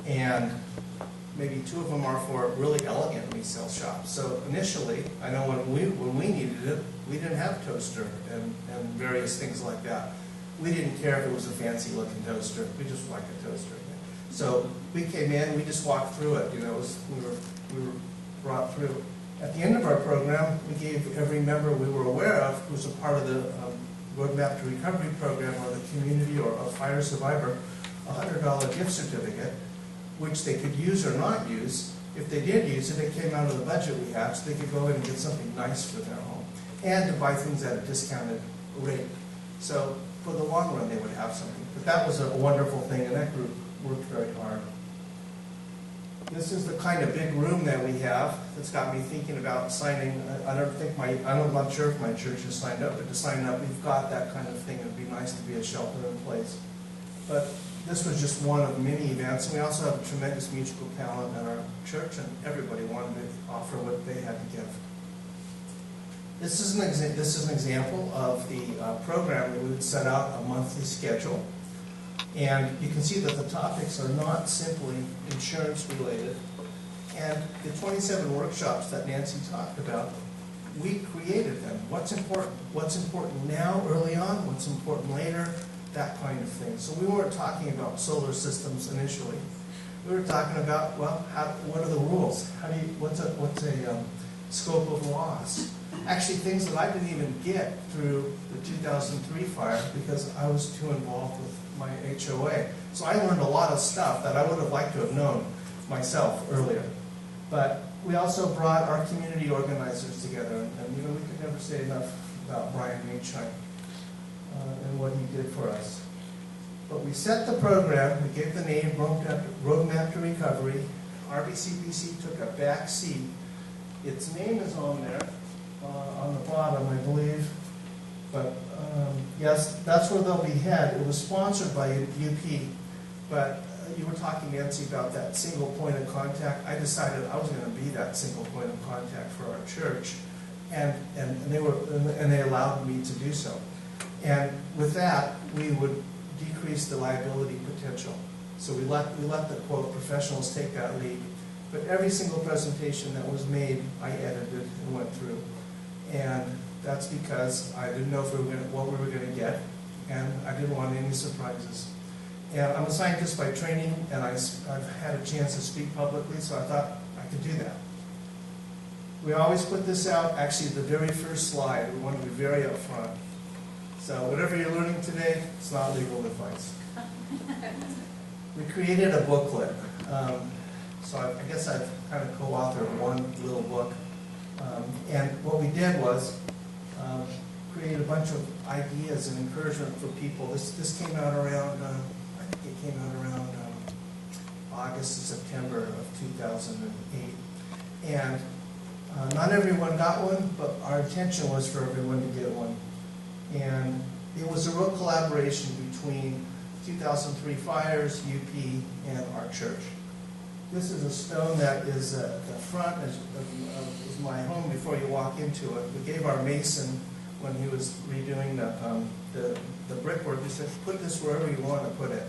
and maybe 2 of them are for really elegant resale shops. So initially, I know when we needed it, we didn't have toaster and various things like that. We didn't care if it was a fancy looking toaster. We just liked a toaster. So we came in, we just walked through it. You know, we were brought through. At the end of our program, we gave every member we were aware of who was a part of the Roadmap to Recovery program or the community or a fire survivor a $100 gift certificate, which they could use or not use. If they did use it, it came out of the budget we had, so they could go in and get something nice for their home and to buy things at a discounted rate. So for the long run, they would have something. But that was a wonderful thing, and that group worked very hard. This is the kind of big room that we have that's got me thinking about signing. I'm not sure if my church has signed up, but to sign up, we've got that kind of thing. It'd be nice to be a shelter in place. But this was just one of many events. And we also have a tremendous musical talent at our church, and everybody wanted to offer what they had to give. This is an example of the program that we would set out a monthly schedule. And you can see that the topics are not simply insurance related. And the 27 workshops that Nancy talked about, we created them. What's important? What's important now, early on? What's important later? That kind of thing. So we weren't talking about solar systems initially. We were talking about, well, what are the rules? What's a scope of loss? Actually, things that I didn't even get through the 2003 fire because I was too involved with my HOA. So I learned a lot of stuff that I would have liked to have known myself earlier. But we also brought our community organizers together, and you know, we could never say enough about Brian Maychine and what he did for us. But we set the program, we gave the name Roadmap to Recovery. RBCPC took a back seat. Its name is on there, on the bottom, I believe. But yes, that's where they'll be head. It was sponsored by UP, but you were talking, Nancy, about that single point of contact. I decided I was going to be that single point of contact for our church, and they allowed me to do so. And with that, we would decrease the liability potential. So we let the quote professionals take that lead. But every single presentation that was made, I edited and went through, and that's because I didn't know what we were going to get, and I didn't want any surprises. And I'm a scientist by training, and I've had a chance to speak publicly, so I thought I could do that. We always put this out, actually the very first slide, we want to be very upfront. So whatever you're learning today, it's not legal advice. We created a booklet. So I guess I've kind of co-authored one little book. And what we did was create a bunch of ideas and encouragement for people. This came out around, I think it came out around August to September of 2008. And not everyone got one, but our intention was for everyone to get one. And it was a real collaboration between 2003 fires, UP, and our church. This is a stone that is at the front of my home before you walk into it. We gave our mason, when he was redoing the brickwork, he said, put this wherever you want to put it.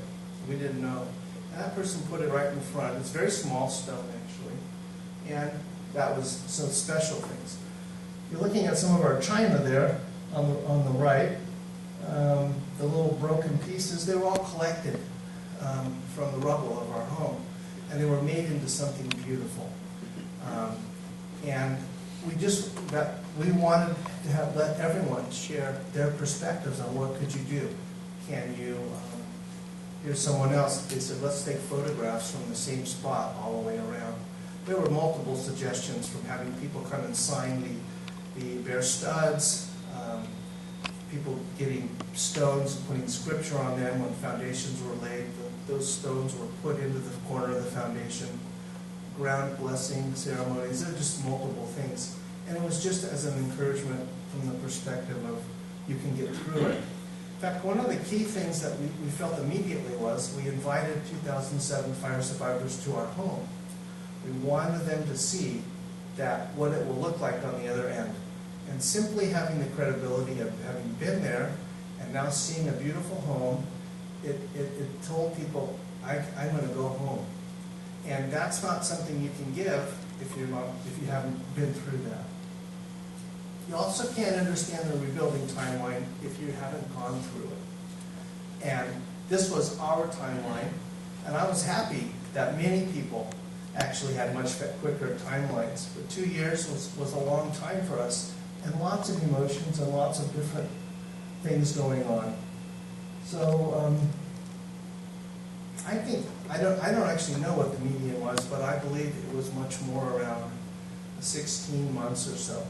We didn't know. And that person put it right in front. It's a very small stone, actually. And that was some special things. You're looking at some of our china there on the right. The little broken pieces, they were all collected from the rubble of our home. And they were made into something beautiful. And we wanted to let everyone share their perspectives on what could you do. Can you, here's someone else, they said, let's take photographs from the same spot all the way around. There were multiple suggestions, from having people come and sign the bare studs, people getting stones and putting scripture on them when foundations were laid. Those stones were put into the corner of the foundation. Ground blessing ceremonies, there are just multiple things. And it was just as an encouragement from the perspective of you can get through it. In fact, one of the key things that we felt immediately was we invited 2007 fire survivors to our home. We wanted them to see that what it will look like on the other end. And simply having the credibility of having been there and now seeing a beautiful home, it told people, I'm going to go home. And that's not something you can give if you haven't been through that. You also can't understand the rebuilding timeline if you haven't gone through it. And this was our timeline, and I was happy that many people actually had much quicker timelines. But 2 years was a long time for us, and lots of emotions and lots of different things going on. So I don't actually know what the median was, but I believe it was much more around 16 months or so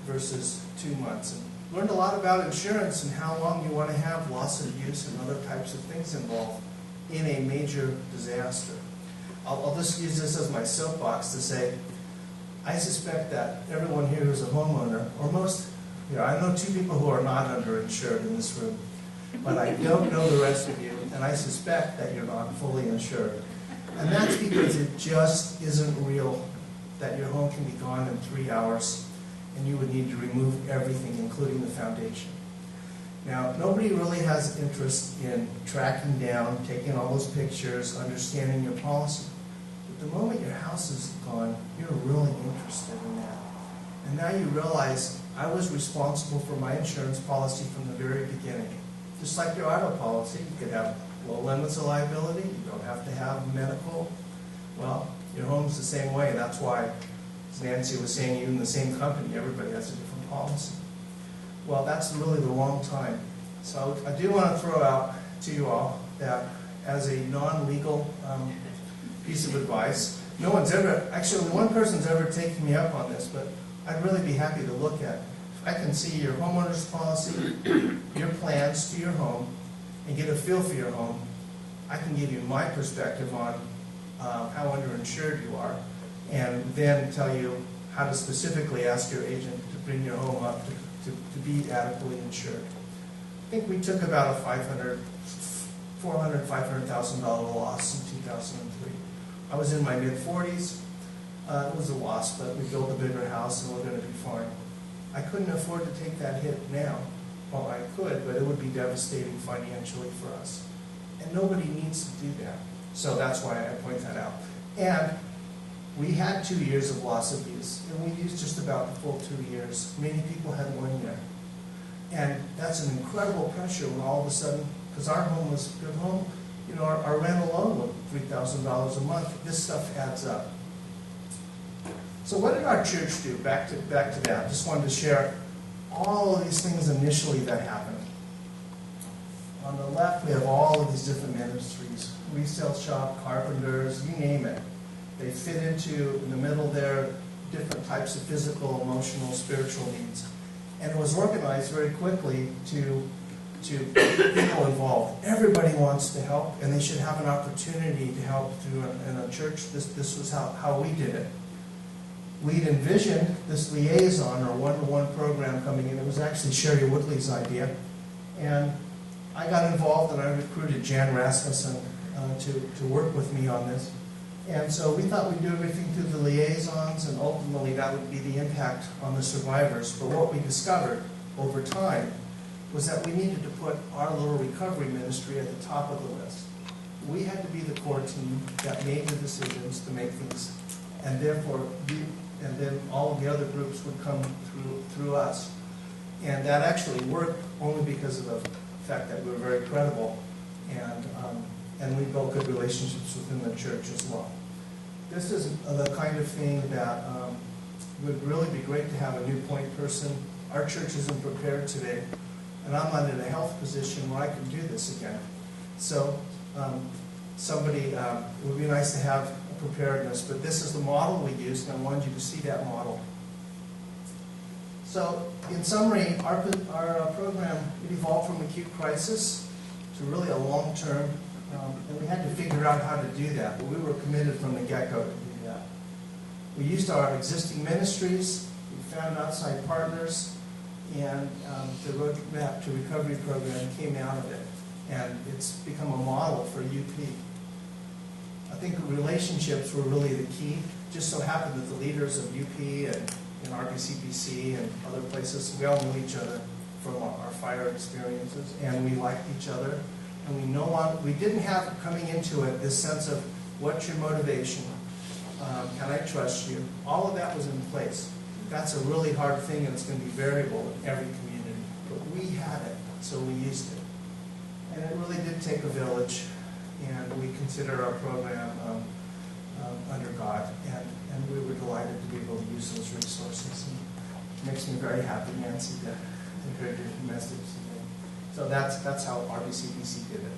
versus 2 months. And learned a lot about insurance and how long you want to have loss of use and other types of things involved in a major disaster. I'll just use this as my soapbox to say, I suspect that everyone here who's a homeowner, or most, I know 2 people who are not underinsured in this room, but I don't know the rest of you, and I suspect that you're not fully insured. And that's because it just isn't real that your home can be gone in 3 hours and you would need to remove everything, including the foundation. Now, nobody really has interest in tracking down, taking all those pictures, understanding your policy. But the moment your house is gone, you're really interested in that. And now you realize I was responsible for my insurance policy from the very beginning. Just like your auto policy, you could have low limits of liability, you don't have to have medical. Well, your home's the same way. That's why, as Nancy was saying, even the same company, everybody has a different policy. Well, that's really the wrong time. So I do want to throw out to you all that as a non-legal piece of advice, no one's ever, actually one person's ever taken me up on this, but I'd really be happy to look at it. If I can see your homeowner's policy, your plans to your home, and get a feel for your home, I can give you my perspective on how underinsured you are, and then tell you how to specifically ask your agent to bring your home up to be adequately insured. I think we took about a $500,000 loss in 2003. I was in my mid-40s. It was a loss, but we built a bigger house and we're going to be fine. I couldn't afford to take that hit now. Well, I could, but it would be devastating financially for us. And nobody needs to do that. So that's why I point that out. And we had 2 years of loss of use, and we used just about the full 2 years. Many people had 1 year. And that's an incredible pressure when all of a sudden, because our home was a good home, our rent alone was $3,000 a month. This stuff adds up. So what did our church do? Back to that. Just wanted to share all of these things initially that happened. On the left, we have all of these different ministries. Resale shop, carpenters, you name it. They fit into, in the middle there, different types of physical, emotional, spiritual needs. And it was organized very quickly to get people involved. Everybody wants to help, and they should have an opportunity to help through in a church. This was how we did it. We'd envisioned this liaison or one-to-one program coming in. It was actually Sherry Woodley's idea. And I got involved and I recruited Jan Rasmussen to work with me on this. And so we thought we'd do everything through the liaisons, and ultimately that would be the impact on the survivors. But what we discovered over time was that we needed to put our little recovery ministry at the top of the list. We had to be the core team that made the decisions to make things, and therefore, and then all of the other groups would come through us. And that actually worked only because of the fact that we were very credible, and we built good relationships within the church as well. This is the kind of thing that would really be great to have a new point person. Our church isn't prepared today, and I'm not in a health position where I can do this again. So it would be nice to have a preparedness, but this is the model we used, and I wanted you to see that model. So, in summary, our program evolved from acute crisis to really a long-term, and we had to figure out how to do that, but we were committed from the get-go to do that. We used our existing ministries, we found outside partners, and the Roadmap to Recovery program came out of it, and it's become a model for UP. I think relationships were really the key. Just so happened that the leaders of UP and RBCPC and other places, we all knew each other from our fire experiences, and we liked each other. And we didn't have, coming into it, this sense of What's your motivation? Can I trust you? All of that was in place. That's a really hard thing, and it's going to be variable in every community. But we had it, so we used it. And it really did take a village, and we consider our program under God, and we were delighted to be able to use those resources. And it makes me very happy, Nancy, to hear your message today. So that's how RBCBC did it.